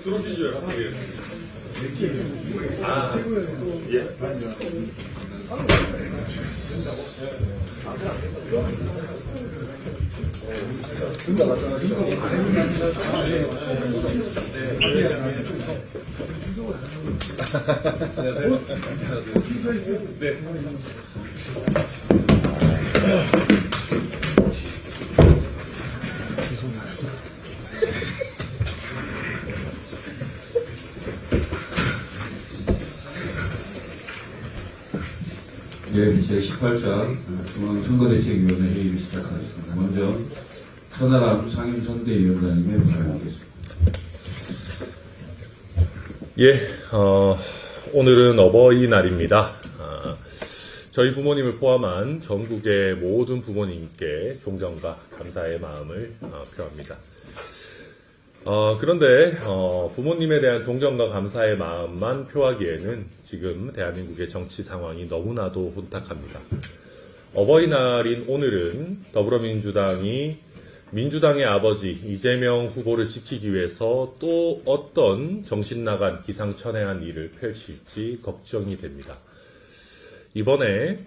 들어주시죠. 예. 네. 네, 제18차 중앙선거대책위원회 회의를 시작하겠습니다. 먼저 천하람 상임선대위원장님의 발언하겠습니다. 예, 오늘은 어버이날입니다. 저희 부모님을 포함한 전국의 모든 부모님께 존경과 감사의 마음을 표합니다. 그런데 부모님에 대한 존경과 감사의 마음만 표하기에는 지금 대한민국의 정치 상황이 너무나도 혼탁합니다. 어버이날인 오늘은 더불어민주당이 민주당의 아버지 이재명 후보를 지키기 위해서 또 어떤 정신나간 기상천외한 일을 펼칠지 걱정이 됩니다. 이번에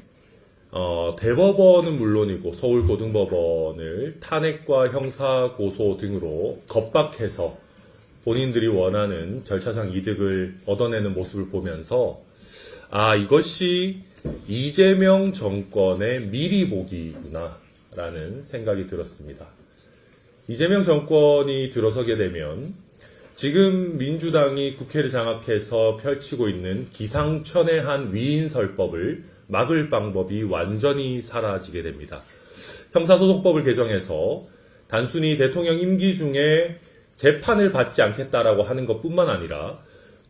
대법원은 물론이고 서울고등법원을 탄핵과 형사고소 등으로 겁박해서 본인들이 원하는 절차상 이득을 얻어내는 모습을 보면서 이것이 이재명 정권의 미리 보기구나 라는 생각이 들었습니다. 이재명 정권이 들어서게 되면 지금 민주당이 국회를 장악해서 펼치고 있는 기상천외한 위인설법을 막을 방법이 완전히 사라지게 됩니다. 형사소송법을 개정해서 단순히 대통령 임기 중에 재판을 받지 않겠다라고 하는 것뿐만 아니라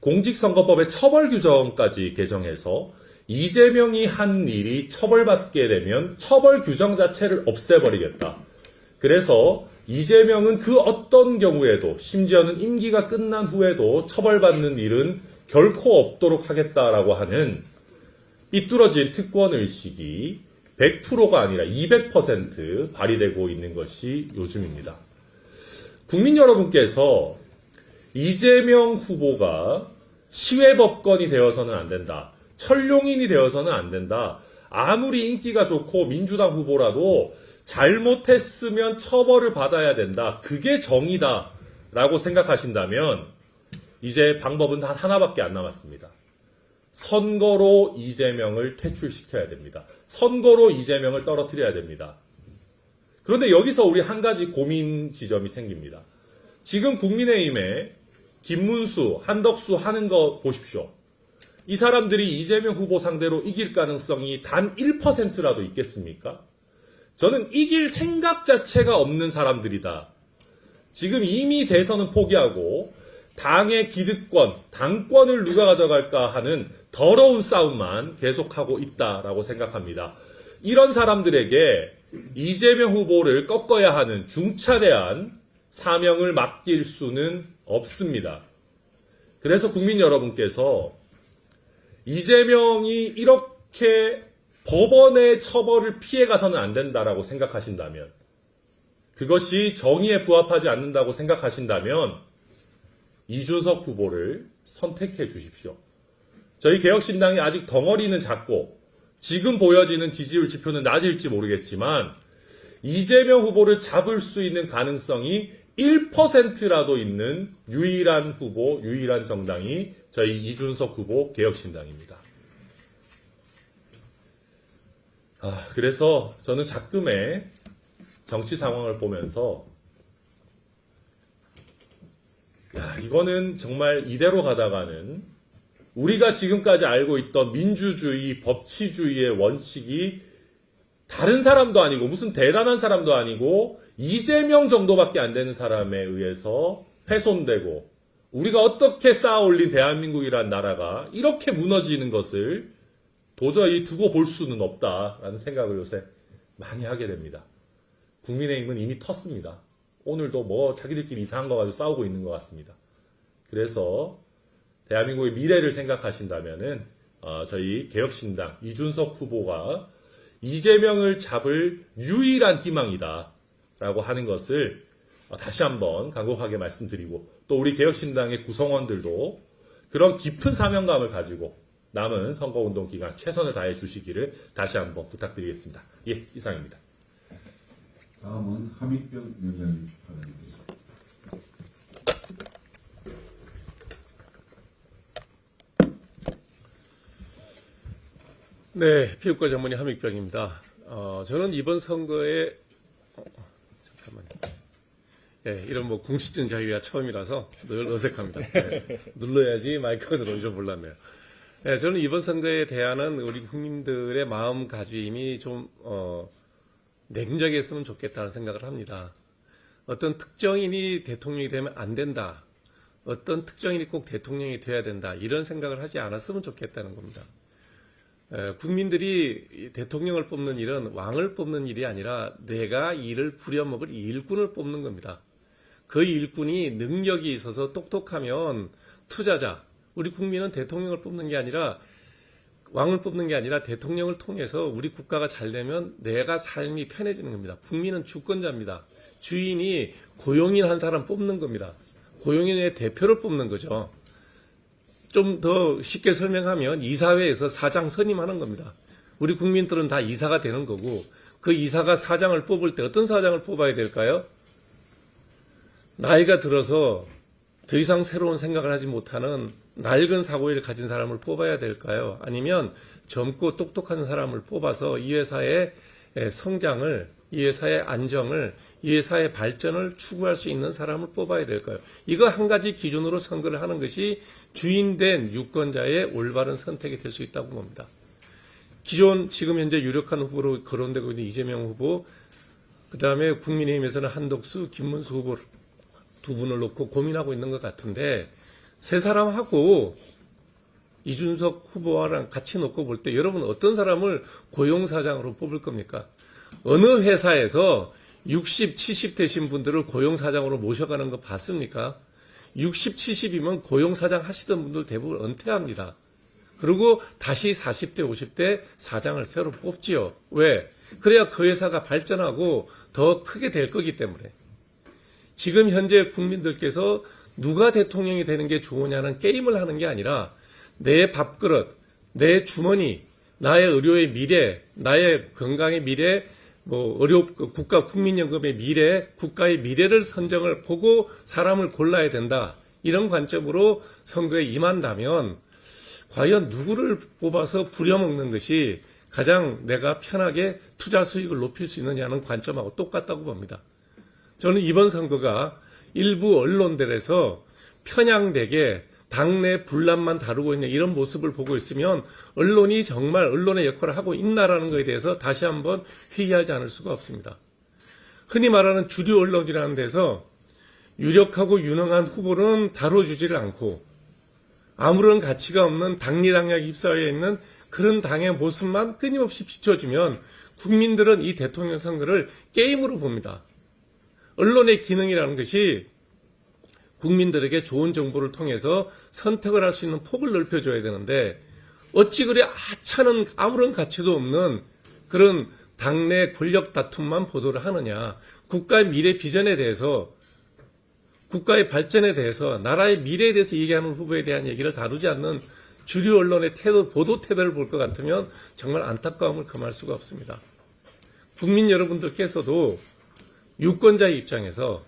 공직선거법의 처벌 규정까지 개정해서 이재명이 한 일이 처벌받게 되면 처벌 규정 자체를 없애버리겠다. 그래서 이재명은 그 어떤 경우에도 심지어는 임기가 끝난 후에도 처벌받는 일은 결코 없도록 하겠다라고 하는 삐뚤어진 특권의식이 100%가 아니라 200% 발휘되고 있는 것이 요즘입니다. 국민 여러분께서 이재명 후보가 시외법건이 되어서는 안 된다. 천룡인이 되어서는 안 된다. 아무리 인기가 좋고 민주당 후보라도 잘못했으면 처벌을 받아야 된다. 그게 정의다. 라고 생각하신다면 이제 방법은 단 하나밖에 안 남았습니다. 선거로 이재명을 퇴출시켜야 됩니다. 선거로 이재명을 떨어뜨려야 됩니다. 그런데 여기서 우리 한 가지 고민 지점이 생깁니다. 지금 국민의힘에 김문수, 한덕수 하는 거 보십시오. 이 사람들이 이재명 후보 상대로 이길 가능성이 단 1%라도 있겠습니까? 저는 이길 생각 자체가 없는 사람들이다. 지금 이미 대선은 포기하고 당의 기득권, 당권을 누가 가져갈까 하는 더러운 싸움만 계속하고 있다라고 생각합니다. 이런 사람들에게 이재명 후보를 꺾어야 하는 중차대한 사명을 맡길 수는 없습니다. 그래서 국민 여러분께서 이재명이 이렇게 법원의 처벌을 피해가서는 안 된다라고 생각하신다면, 그것이 정의에 부합하지 않는다고 생각하신다면 이준석 후보를 선택해 주십시오. 저희 개혁신당이 아직 덩어리는 작고 지금 보여지는 지지율 지표는 낮을지 모르겠지만 이재명 후보를 잡을 수 있는 가능성이 1%라도 있는 유일한 후보, 유일한 정당이 저희 이준석 후보 개혁신당입니다. 그래서 저는 자금의 정치 상황을 보면서 이거는 정말 이대로 가다가는 우리가 지금까지 알고 있던 민주주의, 법치주의의 원칙이 다른 사람도 아니고 무슨 대단한 사람도 아니고 이재명 정도밖에 안 되는 사람에 의해서 훼손되고 우리가 어떻게 쌓아올린 대한민국이란 나라가 이렇게 무너지는 것을 도저히 두고 볼 수는 없다라는 생각을 요새 많이 하게 됩니다. 국민의힘은 이미 텄습니다. 오늘도 자기들끼리 이상한 거 가지고 싸우고 있는 것 같습니다. 그래서 대한민국의 미래를 생각하신다면은 저희 개혁신당 이준석 후보가 이재명을 잡을 유일한 희망이다라고 하는 것을 다시 한번 간곡하게 말씀드리고, 또 우리 개혁신당의 구성원들도 그런 깊은 사명감을 가지고 남은 선거운동 기간 최선을 다해 주시기를 다시 한번 부탁드리겠습니다. 예, 이상입니다. 다음은 함익병 위원장님 발언드리겠습니다. 네, 피부과 전문의 함익병입니다. 저는 이번 선거에 잠깐만요. 네, 이런 뭐 공식적인 자유가 처음이라서 늘 어색합니다. 네, 눌러야지 마이크가 들어오는 줄 몰랐네요. 네, 저는 이번 선거에 대한 우리 국민들의 마음가짐이 좀 냉정했으면 좋겠다는 생각을 합니다. 어떤 특정인이 대통령이 되면 안 된다. 어떤 특정인이 꼭 대통령이 돼야 된다. 이런 생각을 하지 않았으면 좋겠다는 겁니다. 국민들이 대통령을 뽑는 일은 왕을 뽑는 일이 아니라 내가 일을 부려먹을 일꾼을 뽑는 겁니다. 그 일꾼이 능력이 있어서 똑똑하면 투자자, 우리 국민은 대통령을 뽑는 게 아니라 왕을 뽑는 게 아니라 대통령을 통해서 우리 국가가 잘 되면 내가 삶이 편해지는 겁니다. 국민은 주권자입니다. 주인이 고용인 한 사람 뽑는 겁니다. 고용인의 대표를 뽑는 거죠. 좀 더 쉽게 설명하면 이사회에서 사장 선임하는 겁니다. 우리 국민들은 다 이사가 되는 거고, 그 이사가 사장을 뽑을 때 어떤 사장을 뽑아야 될까요? 나이가 들어서 더 이상 새로운 생각을 하지 못하는 낡은 사고를 가진 사람을 뽑아야 될까요? 아니면 젊고 똑똑한 사람을 뽑아서 이 회사의 성장을, 이 회사의 안정을, 이 회사의 발전을 추구할 수 있는 사람을 뽑아야 될까요? 이거 한 가지 기준으로 선거를 하는 것이 주인된 유권자의 올바른 선택이 될 수 있다고 봅니다. 기존 지금 현재 유력한 후보로 거론되고 있는 이재명 후보, 그 다음에 국민의힘에서는 한덕수, 김문수 후보 두 분을 놓고 고민하고 있는 것 같은데, 세 사람하고 이준석 후보와랑 같이 놓고 볼 때 여러분 어떤 사람을 고용사장으로 뽑을 겁니까? 어느 회사에서 60, 70 되신 분들을 고용사장으로 모셔가는 거 봤습니까? 60, 70이면 고용사장 하시던 분들 대부분 은퇴합니다. 그리고 다시 40대, 50대 사장을 새로 뽑지요. 왜? 그래야 그 회사가 발전하고 더 크게 될 거기 때문에. 지금 현재 국민들께서 누가 대통령이 되는 게 좋으냐는 게임을 하는 게 아니라 내 밥그릇, 내 주머니, 나의 의료의 미래, 나의 건강의 미래, 국가 국민연금의 미래, 국가의 미래를 선정을 보고 사람을 골라야 된다. 이런 관점으로 선거에 임한다면 과연 누구를 뽑아서 부려먹는 것이 가장 내가 편하게 투자 수익을 높일 수 있느냐는 관점하고 똑같다고 봅니다. 저는 이번 선거가 일부 언론들에서 편향되게 당내 분란만 다루고 있는 이런 모습을 보고 있으면 언론이 정말 언론의 역할을 하고 있나라는 것에 대해서 다시 한번 회의하지 않을 수가 없습니다. 흔히 말하는 주류 언론이라는 데서 유력하고 유능한 후보는 다뤄주지를 않고 아무런 가치가 없는 당리당략 휩싸여 있는 그런 당의 모습만 끊임없이 비춰주면 국민들은 이 대통령 선거를 게임으로 봅니다. 언론의 기능이라는 것이 국민들에게 좋은 정보를 통해서 선택을 할 수 있는 폭을 넓혀줘야 되는데 어찌 그리 하찮은 아무런 가치도 없는 그런 당내 권력 다툼만 보도를 하느냐. 국가의 미래 비전에 대해서, 국가의 발전에 대해서, 나라의 미래에 대해서 얘기하는 후보에 대한 얘기를 다루지 않는 주류 언론의 태도, 보도 태도를 볼 것 같으면 정말 안타까움을 금할 수가 없습니다. 국민 여러분들께서도 유권자의 입장에서,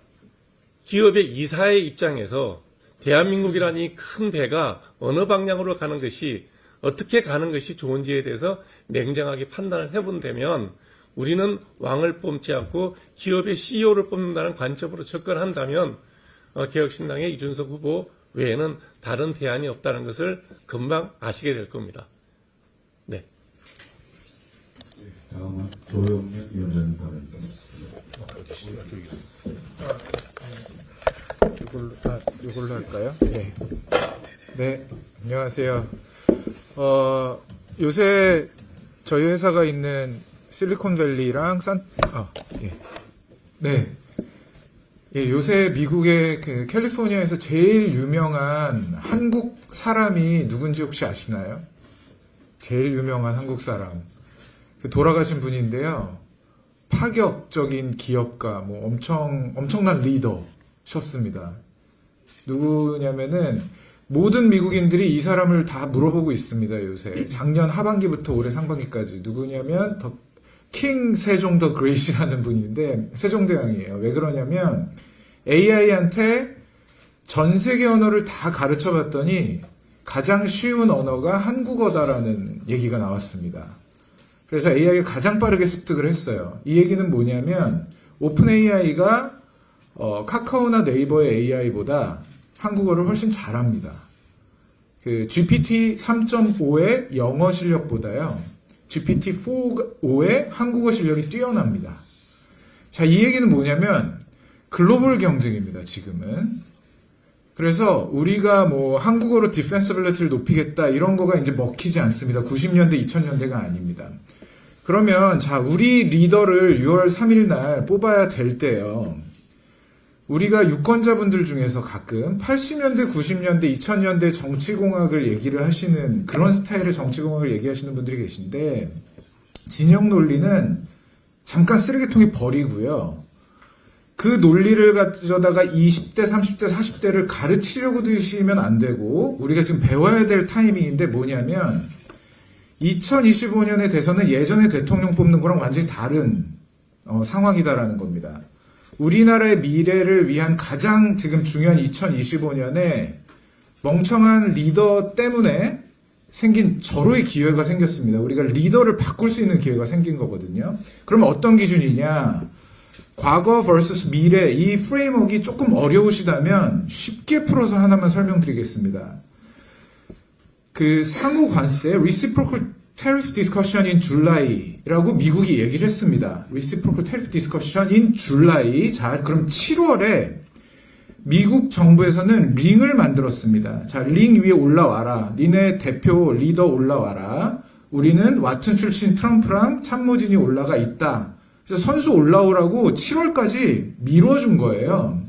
기업의 이사의 입장에서 대한민국이라는 이 큰 배가 어느 방향으로 가는 것이, 어떻게 가는 것이 좋은지에 대해서 냉정하게 판단을 해본다면 우리는 왕을 뽑지 않고 기업의 CEO를 뽑는다는 관점으로 접근한다면 개혁신당의 이준석 후보 외에는 다른 대안이 없다는 것을 금방 아시게 될 겁니다. 네. 다음은 조영래 위원장님 발언입니다. 이걸로 할까요? 네. 네, 안녕하세요. 요새 저희 회사가 있는 실리콘밸리랑 네. 예, 요새 미국의 그 캘리포니아에서 제일 유명한 한국 사람이 누군지 혹시 아시나요? 제일 유명한 한국 사람. 돌아가신 분인데요. 파격적인 기업가, 뭐 엄청난 리더셨습니다. 누구냐면은 모든 미국인들이 이 사람을 다 물어보고 있습니다, 요새. 작년 하반기부터 올해 상반기까지. 누구냐면 킹 세종 더 그레이시라는 분인데 세종대왕이에요. 왜 그러냐면 AI한테 전 세계 언어를 다 가르쳐 봤더니 가장 쉬운 언어가 한국어다라는 얘기가 나왔습니다. 그래서 AI가 가장 빠르게 습득을 했어요. 이 얘기는 뭐냐면 오픈 AI가 카카오나 네이버의 AI보다 한국어를 훨씬 잘합니다. 그 GPT 3.5의 영어 실력보다요. GPT 4.5의 한국어 실력이 뛰어납니다. 자, 이 얘기는 뭐냐면 글로벌 경쟁입니다, 지금은. 그래서 우리가 뭐 한국어로 디펜서빌리티를 높이겠다 이런 거가 이제 먹히지 않습니다. 90년대, 2000년대가 아닙니다. 그러면 자, 우리 리더를 6월 3일 날 뽑아야 될 때요. 우리가 유권자분들 중에서 가끔 80년대, 90년대, 2000년대 정치공학을 얘기를 하시는 그런 스타일의 정치공학을 얘기하시는 분들이 계신데 진영 논리는 잠깐 쓰레기통에 버리고요. 그 논리를 가져다가 20대, 30대, 40대를 가르치려고 드시면 안 되고 우리가 지금 배워야 될 타이밍인데 뭐냐면 2025년의 대선은 예전에 대통령 뽑는 거랑 완전히 다른 상황이다라는 겁니다. 우리나라의 미래를 위한 가장 지금 중요한 2025년에 멍청한 리더 때문에 생긴 절호의 기회가 생겼습니다. 우리가 리더를 바꿀 수 있는 기회가 생긴 거거든요. 그럼 어떤 기준이냐? 과거 vs 미래 이 프레임워크가 조금 어려우시다면 쉽게 풀어서 하나만 설명드리겠습니다. 그 상호 관세 reciprocal tariff discussion in July라고 미국이 얘기를 했습니다. reciprocal tariff discussion in July. 자, 그럼 7월에 미국 정부에서는 링을 만들었습니다. 자, 링 위에 올라와라. 니네 대표 리더 올라와라. 우리는 와튼 출신 트럼프랑 참모진이 올라가 있다. 그래서 선수 올라오라고 7월까지 미뤄준 거예요.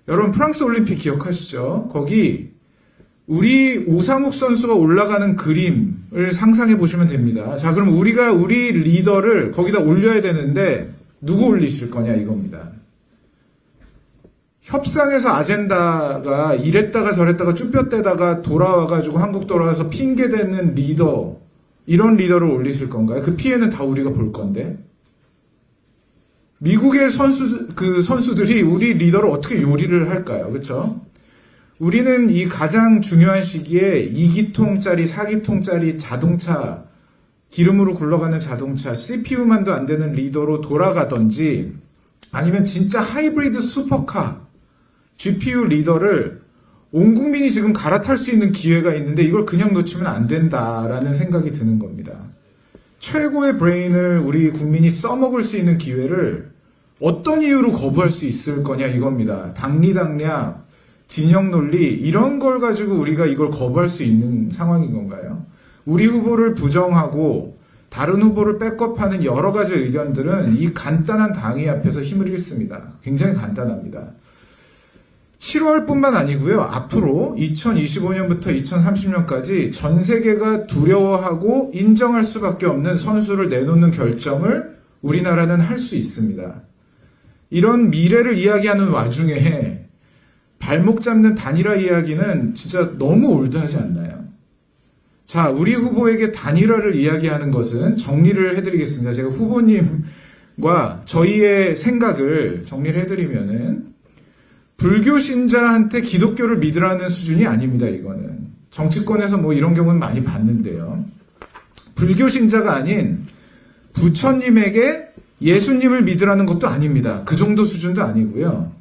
여러분 프랑스 올림픽 기억하시죠? 거기 우리 오상욱 선수가 올라가는 그림을 상상해 보시면 됩니다. 자, 그럼 우리가 우리 리더를 거기다 올려야 되는데 누구 올리실 거냐 이겁니다. 협상에서 아젠다가 이랬다가 저랬다가 쭈뼛대다가 돌아와가지고 한국 돌아와서 핑계대는 리더, 이런 리더를 올리실 건가요? 그 피해는 다 우리가 볼 건데. 미국의 선수들이 우리 리더를 어떻게 요리를 할까요? 그렇죠? 우리는 이 가장 중요한 시기에 2기통짜리, 4기통짜리 자동차, 기름으로 굴러가는 자동차, CPU만도 안 되는 리더로 돌아가든지 아니면 진짜 하이브리드 슈퍼카, GPU 리더를 온 국민이 지금 갈아탈 수 있는 기회가 있는데 이걸 그냥 놓치면 안 된다라는 생각이 드는 겁니다. 최고의 브레인을 우리 국민이 써먹을 수 있는 기회를 어떤 이유로 거부할 수 있을 거냐 이겁니다. 당리당략, 진영 논리 이런 걸 가지고 우리가 이걸 거부할 수 있는 상황인 건가요? 우리 후보를 부정하고 다른 후보를 백업하는 여러 가지 의견들은 이 간단한 당위 앞에서 힘을 잃습니다. 굉장히 간단합니다. 7월뿐만 아니고요. 앞으로 2025년부터 2030년까지 전 세계가 두려워하고 인정할 수밖에 없는 선수를 내놓는 결정을 우리나라는 할 수 있습니다. 이런 미래를 이야기하는 와중에 발목 잡는 단일화 이야기는 진짜 너무 올드하지 않나요? 자, 우리 후보에게 단일화를 이야기하는 것은 정리를 해드리겠습니다. 제가 후보님과 저희의 생각을 정리를 해드리면은 불교 신자한테 기독교를 믿으라는 수준이 아닙니다. 이거는 정치권에서 뭐 이런 경우는 많이 봤는데요. 불교 신자가 아닌 부처님에게 예수님을 믿으라는 것도 아닙니다. 그 정도 수준도 아니고요.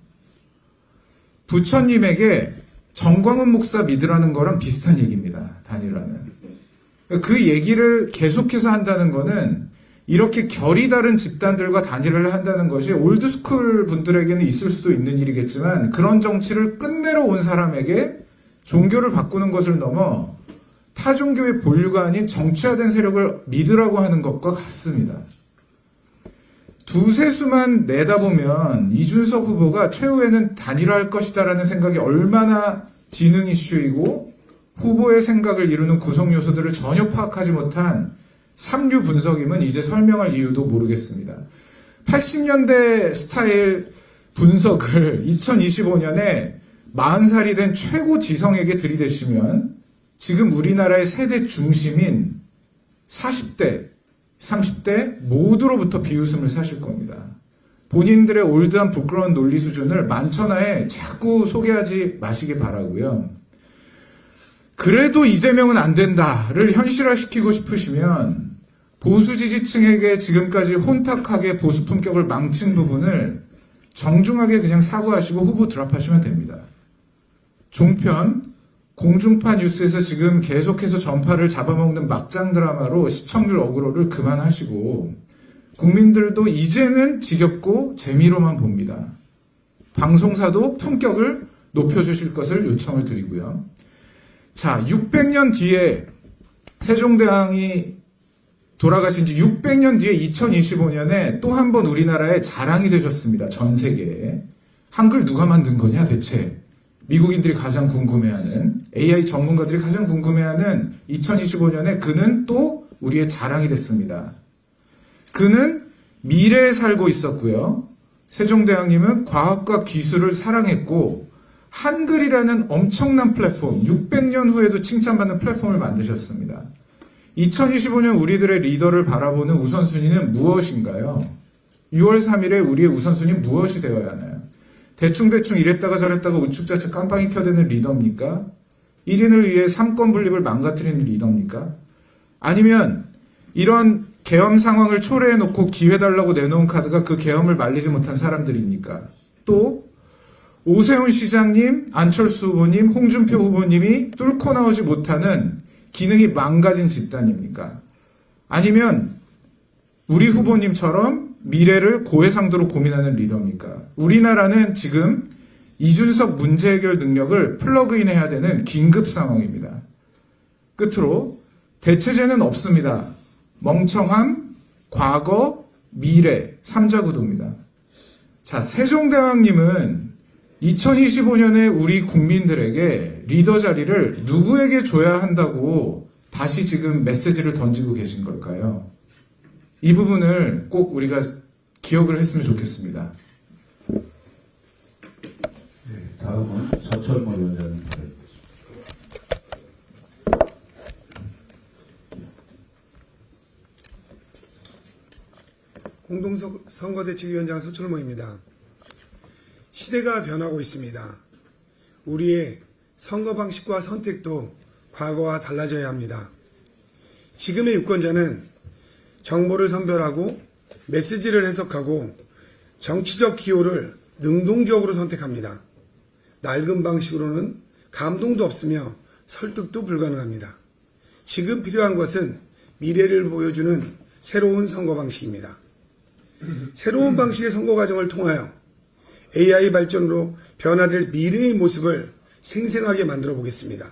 부처님에게 정광훈 목사 믿으라는 거랑 비슷한 얘기입니다. 단일화는. 그 얘기를 계속해서 한다는 거는 이렇게 결이 다른 집단들과 단일화를 한다는 것이 올드스쿨 분들에게는 있을 수도 있는 일이겠지만 그런 정치를 끝내러 온 사람에게 종교를 바꾸는 것을 넘어 타 종교의 본류가 아닌 정치화된 세력을 믿으라고 하는 것과 같습니다. 두세 수만 내다보면 이준석 후보가 최후에는 단일화할 것이다라는 생각이 얼마나 지능 이슈이고 후보의 생각을 이루는 구성 요소들을 전혀 파악하지 못한 삼류 분석임은 이제 설명할 이유도 모르겠습니다. 80년대 스타일 분석을 2025년에 40살이 된 최고 지성에게 들이대시면 지금 우리나라의 세대 중심인 40대, 30대 모두로부터 비웃음을 사실 겁니다. 본인들의 올드한 부끄러운 논리 수준을 만천하에 자꾸 소개하지 마시기 바라고요. 그래도 이재명은 안 된다를 현실화시키고 싶으시면 보수 지지층에게 지금까지 혼탁하게 보수 품격을 망친 부분을 정중하게 그냥 사과하시고 후보 드랍하시면 됩니다. 종편, 공중파 뉴스에서 지금 계속해서 전파를 잡아먹는 막장 드라마로 시청률 어그로를 그만하시고 국민들도 이제는 지겹고 재미로만 봅니다. 방송사도 품격을 높여주실 것을 요청을 드리고요. 자, 600년 뒤에 세종대왕이 돌아가신 지 600년 뒤에 2025년에 또 한 번 우리나라의 자랑이 되셨습니다. 전 세계에. 한글 누가 만든 거냐 대체. 미국인들이 가장 궁금해하는, AI 전문가들이 가장 궁금해하는 2025년에 그는 또 우리의 자랑이 됐습니다. 그는 미래에 살고 있었고요. 세종대왕님은 과학과 기술을 사랑했고 한글이라는 엄청난 플랫폼, 600년 후에도 칭찬받는 플랫폼을 만드셨습니다. 2025년 우리들의 리더를 바라보는 우선순위는 무엇인가요? 6월 3일에 우리의 우선순위는 무엇이 되어야 하나요? 대충대충 이랬다가 저랬다가 우측좌측 깜빵이 켜대는 리더입니까? 1인을 위해 삼권 분립을 망가뜨리는 리더입니까? 아니면 이런 계엄 상황을 초래해놓고 기회 달라고 내놓은 카드가 그 계엄을 말리지 못한 사람들입니까? 또 오세훈 시장님, 안철수 후보님, 홍준표 후보님이 뚫고 나오지 못하는 기능이 망가진 집단입니까? 아니면 우리 후보님처럼 미래를 고해상도로 고민하는 리더입니까? 우리나라는 지금 이준석 문제 해결 능력을 플러그인해야 되는 긴급 상황입니다. 끝으로 대체제는 없습니다. 멍청함, 과거, 미래, 삼자구도입니다. 자, 세종대왕님은 2025년에 우리 국민들에게 리더 자리를 누구에게 줘야 한다고 다시 지금 메시지를 던지고 계신 걸까요? 이 부분을 꼭 우리가 기억을 했으면 좋겠습니다. 네, 다음은 서철모 위원장님 발언입니다. 공동선거대책위원장 서철모입니다. 시대가 변하고 있습니다. 우리의 선거 방식과 선택도 과거와 달라져야 합니다. 지금의 유권자는 정보를 선별하고 메시지를 해석하고 정치적 기호를 능동적으로 선택합니다. 낡은 방식으로는 감동도 없으며 설득도 불가능합니다. 지금 필요한 것은 미래를 보여주는 새로운 선거 방식입니다. 새로운 방식의 선거 과정을 통하여 AI 발전으로 변화될 미래의 모습을 생생하게 만들어 보겠습니다.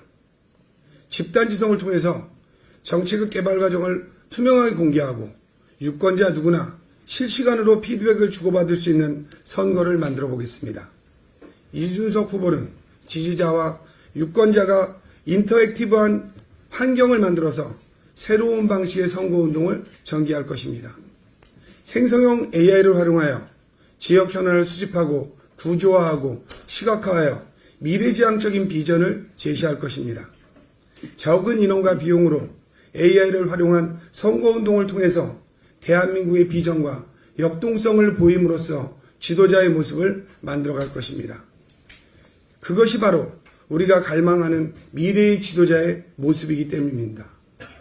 집단지성을 통해서 정책의 개발 과정을 투명하게 공개하고 유권자 누구나 실시간으로 피드백을 주고받을 수 있는 선거를 만들어 보겠습니다. 이준석 후보는 지지자와 유권자가 인터액티브한 환경을 만들어서 새로운 방식의 선거운동을 전개할 것입니다. 생성형 AI를 활용하여 지역 현안을 수집하고 구조화하고 시각화하여 미래지향적인 비전을 제시할 것입니다. 적은 인원과 비용으로 AI를 활용한 선거운동을 통해서 대한민국의 비전과 역동성을 보임으로써 지도자의 모습을 만들어갈 것입니다. 그것이 바로 우리가 갈망하는 미래의 지도자의 모습이기 때문입니다.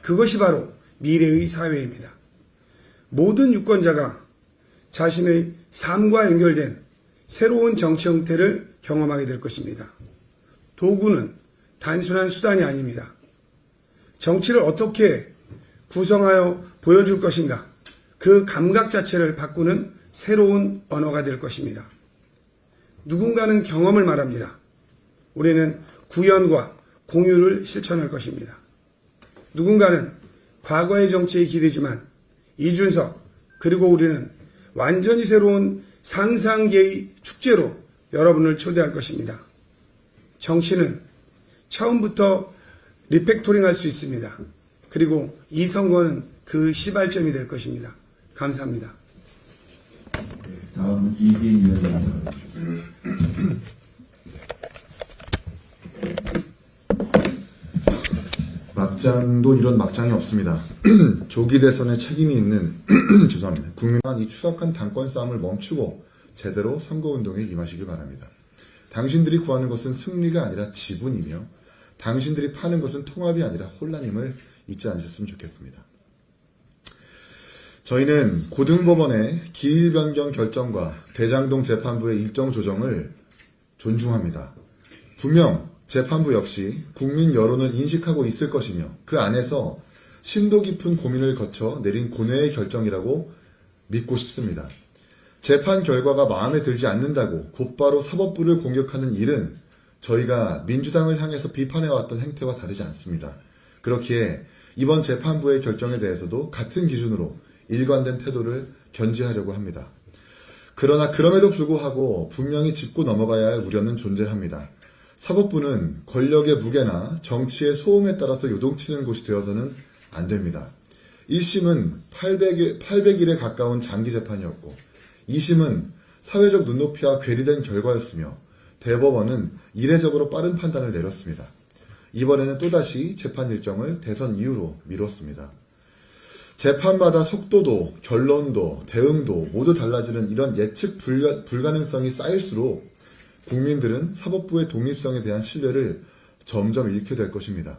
그것이 바로 미래의 사회입니다. 모든 유권자가 자신의 삶과 연결된 새로운 정치 형태를 경험하게 될 것입니다. 도구는 단순한 수단이 아닙니다. 정치를 어떻게 구성하여 보여줄 것인가, 그 감각 자체를 바꾸는 새로운 언어가 될 것입니다. 누군가는 경험을 말합니다. 우리는 구현과 공유를 실천할 것입니다. 누군가는 과거의 정치에 기대지만 이준석 그리고 우리는 완전히 새로운 상상계의 축제로 여러분을 초대할 것입니다. 정치는 처음부터 리팩토링 할 수 있습니다. 그리고 이 선거는 그 시발점이 될 것입니다. 감사합니다. 다음은 이기인 위원장입니다. 막장도 이런 막장이 없습니다. 조기 대선에 책임이 있는 죄송합니다. 국민은 이 추악한 당권 싸움을 멈추고 제대로 선거운동에 임하시길 바랍니다. 당신들이 구하는 것은 승리가 아니라 지분이며 당신들이 파는 것은 통합이 아니라 혼란임을 잊지 않으셨으면 좋겠습니다. 저희는 고등법원의 기일 변경 결정과 대장동 재판부의 일정 조정을 존중합니다. 분명 재판부 역시 국민 여론을 인식하고 있을 것이며 그 안에서 심도 깊은 고민을 거쳐 내린 고뇌의 결정이라고 믿고 싶습니다. 재판 결과가 마음에 들지 않는다고 곧바로 사법부를 공격하는 일은 저희가 민주당을 향해서 비판해왔던 행태와 다르지 않습니다. 그렇기에 이번 재판부의 결정에 대해서도 같은 기준으로 일관된 태도를 견지하려고 합니다. 그러나 그럼에도 불구하고 분명히 짚고 넘어가야 할 우려는 존재합니다. 사법부는 권력의 무게나 정치의 소음에 따라서 요동치는 곳이 되어서는 안 됩니다. 1심은 800일에 가까운 장기 재판이었고 2심은 사회적 눈높이와 괴리된 결과였으며 대법원은 이례적으로 빠른 판단을 내렸습니다. 이번에는 또다시 재판 일정을 대선 이후로 미뤘습니다. 재판마다 속도도 결론도 대응도 모두 달라지는 이런 예측 불가능성이 쌓일수록 국민들은 사법부의 독립성에 대한 신뢰를 점점 잃게 될 것입니다.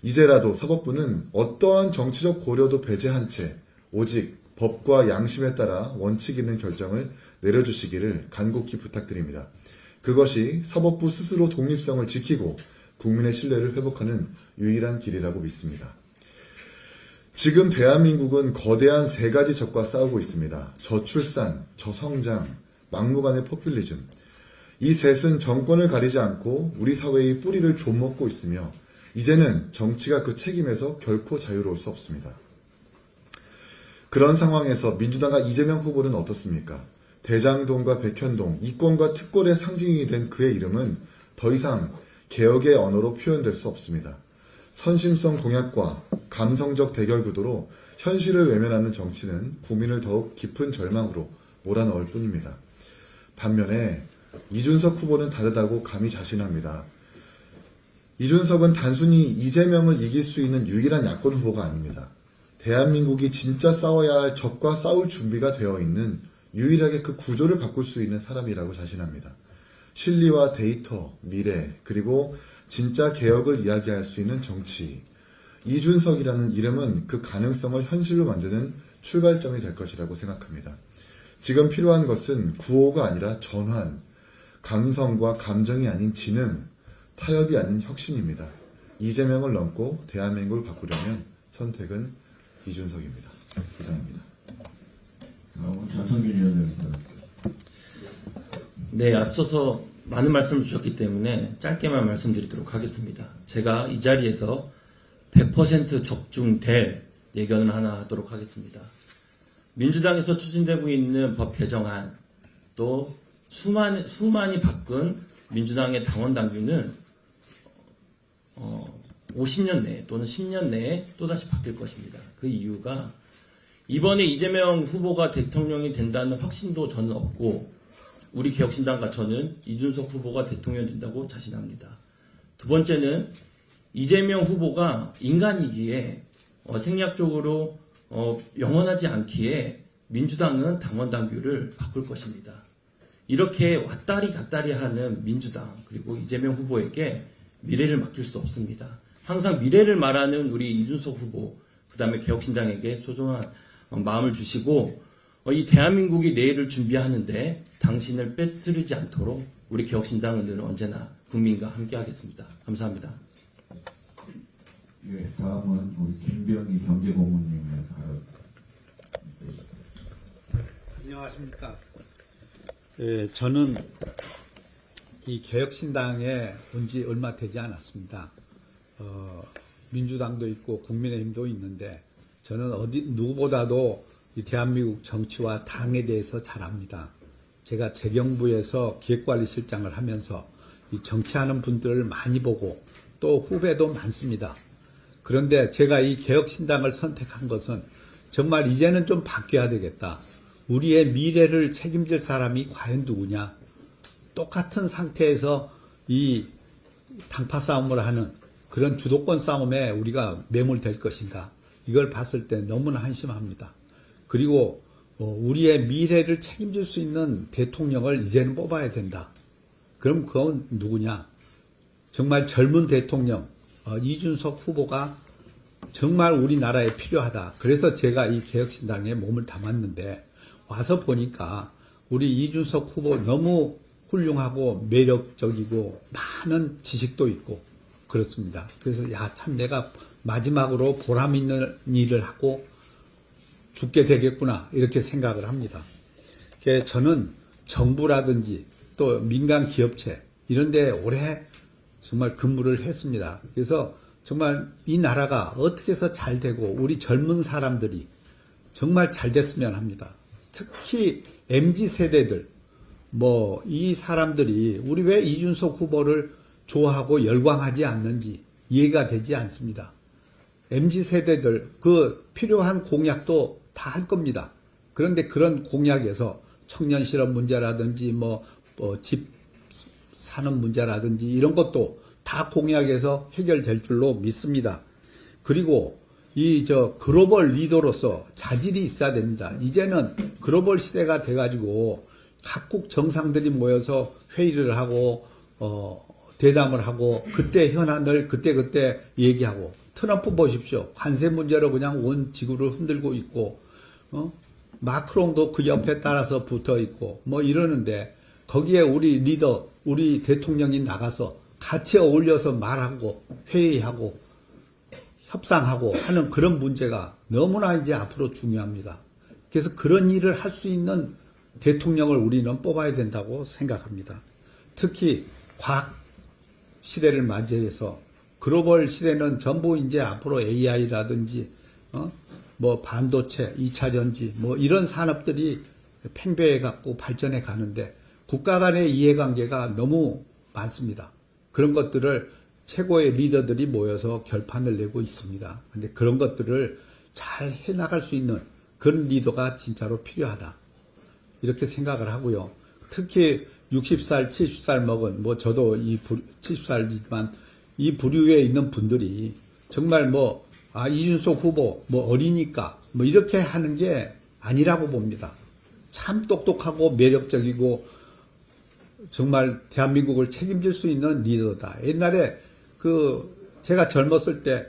이제라도 사법부는 어떠한 정치적 고려도 배제한 채 오직 법과 양심에 따라 원칙 있는 결정을 내려주시기를 간곡히 부탁드립니다. 그것이 사법부 스스로 독립성을 지키고 국민의 신뢰를 회복하는 유일한 길이라고 믿습니다. 지금 대한민국은 거대한 세 가지 적과 싸우고 있습니다. 저출산, 저성장, 막무가내 포퓰리즘. 이 셋은 정권을 가리지 않고 우리 사회의 뿌리를 좀먹고 있으며 이제는 정치가 그 책임에서 결코 자유로울 수 없습니다. 그런 상황에서 민주당과 이재명 후보는 어떻습니까? 대장동과 백현동, 이권과 특권의 상징이 된 그의 이름은 더 이상 개혁의 언어로 표현될 수 없습니다. 선심성 공약과 감성적 대결 구도로 현실을 외면하는 정치는 국민을 더욱 깊은 절망으로 몰아넣을 뿐입니다. 반면에 이준석 후보는 다르다고 감히 자신합니다. 이준석은 단순히 이재명을 이길 수 있는 유일한 야권 후보가 아닙니다. 대한민국이 진짜 싸워야 할 적과 싸울 준비가 되어 있는 유일하게 그 구조를 바꿀 수 있는 사람이라고 자신합니다. 실리와 데이터, 미래, 그리고 진짜 개혁을 이야기할 수 있는 정치. 이준석이라는 이름은 그 가능성을 현실로 만드는 출발점이 될 것이라고 생각합니다. 지금 필요한 것은 구호가 아니라 전환, 감성과 감정이 아닌 지능, 타협이 아닌 혁신입니다. 이재명을 넘고 대한민국을 바꾸려면 선택은 이준석입니다. 이상입니다. 다음은 전성균 위원장입니다. 네, 앞서서 많은 말씀을 주셨기 때문에 짧게만 말씀드리도록 하겠습니다. 제가 이 자리에서 100% 적중될 예견을 하나 하도록 하겠습니다. 민주당에서 추진되고 있는 법 개정안, 또 수많이 바꾼 민주당의 당원 당규는 50년 내에 또는 10년 내에 또다시 바뀔 것입니다. 그 이유가 이번에 이재명 후보가 대통령이 된다는 확신도 저는 없고 우리 개혁신당과 저는 이준석 후보가 대통령이 된다고 자신합니다. 두 번째는 이재명 후보가 인간이기에 생략적으로 영원하지 않기에 민주당은 당원 당규를 바꿀 것입니다. 이렇게 왔다리 갔다리 하는 민주당 그리고 이재명 후보에게 미래를 맡길 수 없습니다. 항상 미래를 말하는 우리 이준석 후보 그 다음에 개혁신당에게 소중한 마음을 주시고 이 대한민국이 내일을 준비하는데 당신을 빼뜨리지 않도록 우리 개혁신당은 늘 언제나 국민과 함께하겠습니다. 감사합니다. 예, 다음은 우리 김병희 경제고문님의 발언. 안녕하십니까. 예, 저는 이 개혁신당에 온 지 얼마 되지 않았습니다. 민주당도 있고 국민의힘도 있는데 저는 누구보다도 이 대한민국 정치와 당에 대해서 잘 압니다. 제가 재경부에서 기획관리실장을 하면서 이 정치하는 분들을 많이 보고 또 후배도 많습니다. 그런데 제가 이 개혁신당을 선택한 것은 정말 이제는 좀 바뀌어야 되겠다. 우리의 미래를 책임질 사람이 과연 누구냐. 똑같은 상태에서 이 당파 싸움을 하는 그런 주도권 싸움에 우리가 매몰될 것인가. 이걸 봤을 때 너무나 한심합니다. 그리고 우리의 미래를 책임질 수 있는 대통령을 이제는 뽑아야 된다. 그럼 그건 누구냐? 정말 젊은 대통령 이준석 후보가 정말 우리나라에 필요하다. 그래서 제가 이 개혁신당에 몸을 담았는데 와서 보니까 우리 이준석 후보 너무 훌륭하고 매력적이고 많은 지식도 있고 그렇습니다. 그래서 참 내가 마지막으로 보람 있는 일을 하고 죽게 되겠구나 이렇게 생각을 합니다. 저는 정부라든지 또 민간 기업체 이런 데 오래 정말 근무를 했습니다. 그래서 정말 이 나라가 어떻게 해서 잘 되고 우리 젊은 사람들이 정말 잘 됐으면 합니다. 특히 MZ세대들 이 사람들이 우리 왜 이준석 후보를 좋아하고 열광하지 않는지 이해가 되지 않습니다. MZ세대들 필요한 공약도 다 할 겁니다. 그런데 그런 공약에서 청년 실업 문제라든지 집 사는 문제라든지 이런 것도 다 공약에서 해결될 줄로 믿습니다. 그리고 글로벌 리더로서 자질이 있어야 됩니다. 이제는 글로벌 시대가 돼가지고 각국 정상들이 모여서 회의를 하고 대담을 하고 그때 현안을 그때 얘기하고 트럼프 보십시오. 관세 문제로 그냥 온 지구를 흔들고 있고 마크롱도 그 옆에 따라서 붙어 있고 이러는데 거기에 우리 리더 우리 대통령이 나가서 같이 어울려서 말하고 회의하고 협상하고 하는 그런 문제가 너무나 이제 앞으로 중요합니다. 그래서 그런 일을 할 수 있는 대통령을 우리는 뽑아야 된다고 생각합니다. 특히 과학 시대를 맞이해서 글로벌 시대는 전부 이제 앞으로 AI라든지 반도체, 2차 전지 이런 산업들이 팽배해 갖고 발전해 가는데 국가 간의 이해관계가 너무 많습니다. 그런 것들을 최고의 리더들이 모여서 결판을 내고 있습니다. 근데 그런 것들을 잘 해나갈 수 있는 그런 리더가 진짜로 필요하다. 이렇게 생각을 하고요. 특히 60살, 70살 먹은, 저도 70살이지만 이 부류에 있는 분들이 정말 이준석 후보 어리니까 이렇게 하는 게 아니라고 봅니다. 참 똑똑하고 매력적이고 정말 대한민국을 책임질 수 있는 리더다. 옛날에 제가 젊었을 때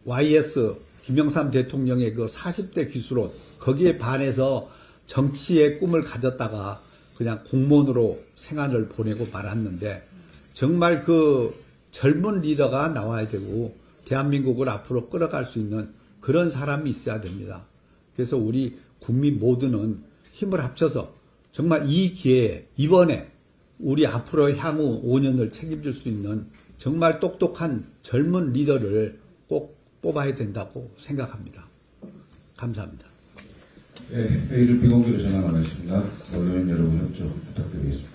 YS 김영삼 대통령의 40대 기수론 거기에 반해서 정치의 꿈을 가졌다가 그냥 공무원으로 생활을 보내고 말았는데 정말 젊은 리더가 나와야 되고 대한민국을 앞으로 끌어갈 수 있는 그런 사람이 있어야 됩니다. 그래서 우리 국민 모두는 힘을 합쳐서 정말 이 기회에 이번에 우리 앞으로 향후 5년을 책임질 수 있는 정말 똑똑한 젊은 리더를 꼭 뽑아야 된다고 생각합니다. 감사합니다. 네, 회의를 비공개로 전환하겠습니다. 원로인 여러분 협조 부탁드리겠습니다.